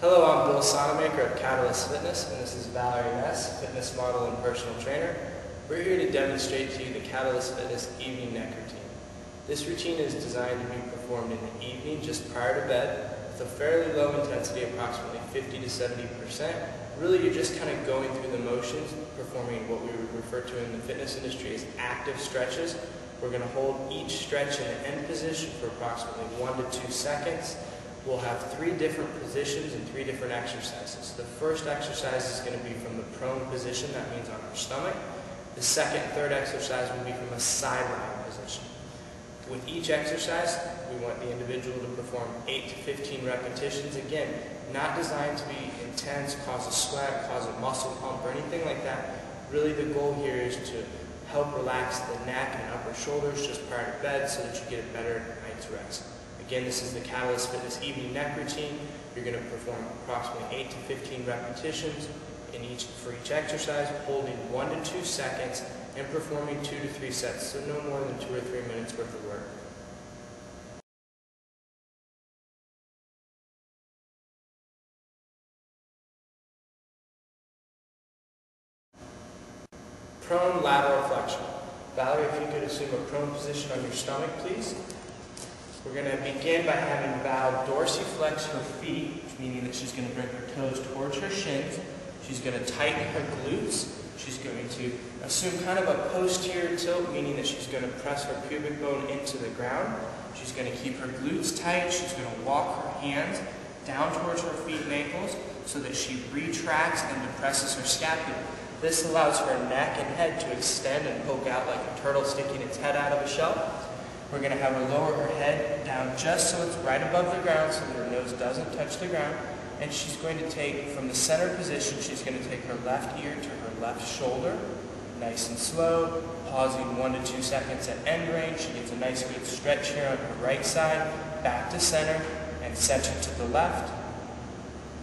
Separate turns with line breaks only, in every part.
Hello, I'm Bill Sonamaker of Catalyst Fitness, and this is Valerie Ness, fitness model and personal trainer. We're here to demonstrate to you the Catalyst Fitness evening neck routine. This routine is designed to be performed in the evening just prior to bed with a fairly low intensity, approximately 50 to 70%. Really, you're just kind of going through the motions, performing what we would refer to in the fitness industry as active stretches. We're going to hold each stretch in the end position for approximately 1 to 2 seconds. We'll have 3 different positions and 3 different exercises. The first exercise is going to be from the prone position, that means on our stomach. The second and third exercise will be from a sideline position. With each exercise, we want the individual to perform 8 to 15 repetitions. Again, not designed to be intense, cause a sweat, cause a muscle pump, or anything like that. Really, the goal here is to help relax the neck and upper shoulders just prior to bed so that you get a better night's rest. Again, this is the Catalyst Fitness evening neck routine. You're going to perform approximately 8 to 15 repetitions for each exercise, holding 1 to 2 seconds, and performing 2 to 3 sets, so no more than 2 or 3 minutes worth of work. Prone lateral flexion. Valerie, if you could assume a prone position on your stomach, please. We're going to begin by having Val dorsiflex her feet, meaning that she's going to bring her toes towards her shins. She's going to tighten her glutes. She's going to assume kind of a posterior tilt, meaning that she's going to press her pubic bone into the ground. She's going to keep her glutes tight. She's going to walk her hands down towards her feet and ankles so that she retracts and depresses her scapula. This allows her neck and head to extend and poke out like a turtle sticking its head out of a shell. We're going to have her lower her head down just so it's right above the ground so that her nose doesn't touch the ground. And she's going to take, from the center position, she's going to take her left ear to her left shoulder, nice and slow, pausing 1 to 2 seconds at end range. She gets a nice good stretch here on her right side, back to center, and center to the left.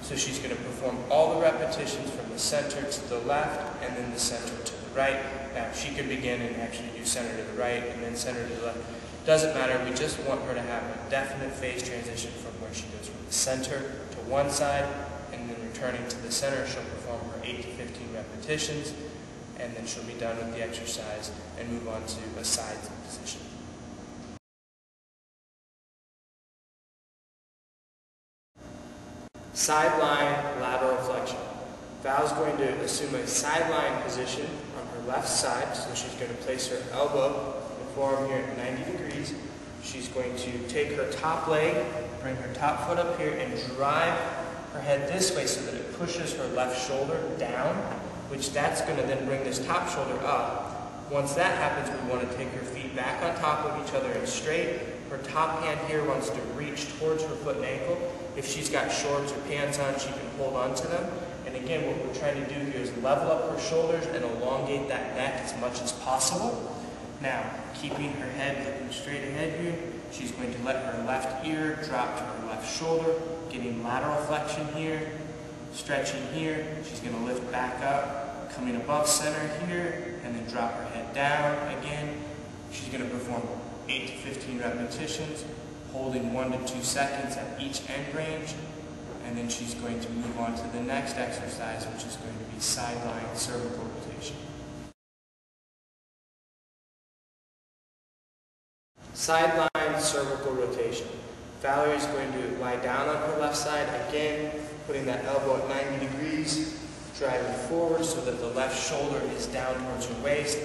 So she's going to perform all the repetitions from the center to the left, and then the center to the right. Now, she could begin and actually do center to the right, and then center to the left. Doesn't matter, we just want her to have a definite phase transition from where she goes from the center to one side, and then returning to the center. She'll perform her 8 to 15 repetitions, and then she'll be done with the exercise and move on to a side position. Sideline lateral flexion. Val's going to assume a sideline position on her left side, so she's going to place her elbow forearm here at 90 degrees. She's going to take her top leg, bring her top foot up here, and drive her head this way so that it pushes her left shoulder down, which that's going to then bring this top shoulder up. Once that happens, we want to take her feet back on top of each other and straight. Her top hand here wants to reach towards her foot and ankle. If she's got shorts or pants on, she can hold on to them. And again, what we're trying to do here is level up her shoulders and elongate that neck as much as possible. Now, keeping her head looking straight ahead here, she's going to let her left ear drop to her left shoulder, getting lateral flexion here, stretching here. She's going to lift back up, coming above center here, and then drop her head down again. She's going to perform 8 to 15 repetitions, holding 1 to 2 seconds at each end range, and then she's going to move on to the next exercise, which is going to be sideline cervical rotation. Sideline cervical rotation. Valerie is going to lie down on her left side, again, putting that elbow at 90 degrees, driving forward so that the left shoulder is down towards her waist.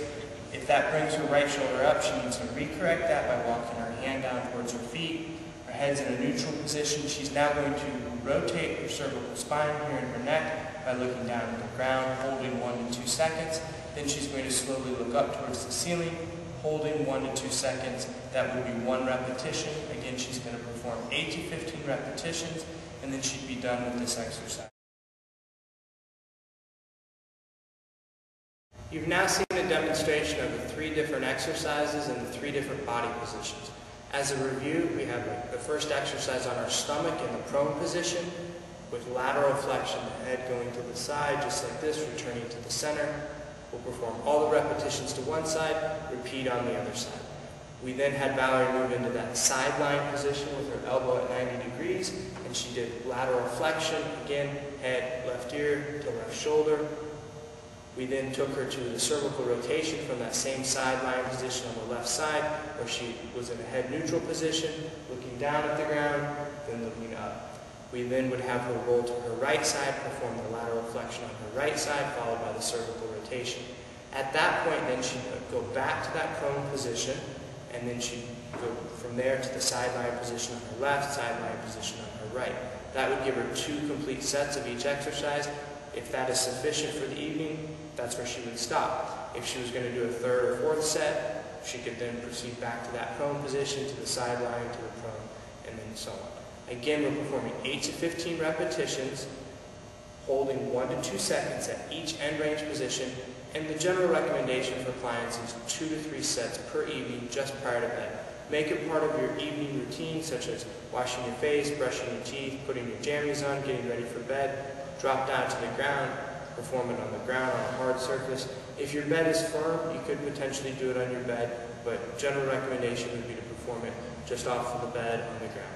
If that brings her right shoulder up, she needs to recorrect that by walking her hand down towards her feet. Her head's in a neutral position. She's now going to rotate her cervical spine here in her neck by looking down at the ground, holding 1 to 2 seconds. Then she's going to slowly look up towards the ceiling, holding 1 to 2 seconds. That would be 1 repetition. Again, she's going to perform 8 to 15 repetitions, and then she'd be done with this exercise. You've now seen a demonstration of the 3 different exercises and the 3 different body positions. As a review, we have the first exercise on our stomach in the prone position with lateral flexion, the head going to the side just like this, returning to the center. We'll perform all the repetitions to one side, repeat on the other side. We then had Valerie move into that sideline position with her elbow at 90 degrees, and she did lateral flexion, again, head, left ear to left shoulder. We then took her to the cervical rotation from that same sideline position on the left side, where she was in a head neutral position, looking down at the ground, then looking up. We then would have her roll to her right side, perform the lateral flexion on her right side, followed by the cervical rotation. At that point, then she'd go back to that prone position, and then she'd go from there to the sideline position on her left, sideline position on her right. That would give her 2 complete sets of each exercise. If that is sufficient for the evening, that's where she would stop. If she was going to do a 3rd or 4th set, she could then proceed back to that prone position, to the sideline, to the prone, and then so on. Again, we're performing 8 to 15 repetitions, holding 1 to 2 seconds at each end range position, and the general recommendation for clients is 2 to 3 sets per evening just prior to bed. Make it part of your evening routine, such as washing your face, brushing your teeth, putting your jammies on, getting ready for bed. Drop down to the ground, perform it on the ground on a hard surface. If your bed is firm, you could potentially do it on your bed, but general recommendation would be to perform it just off of the bed on the ground.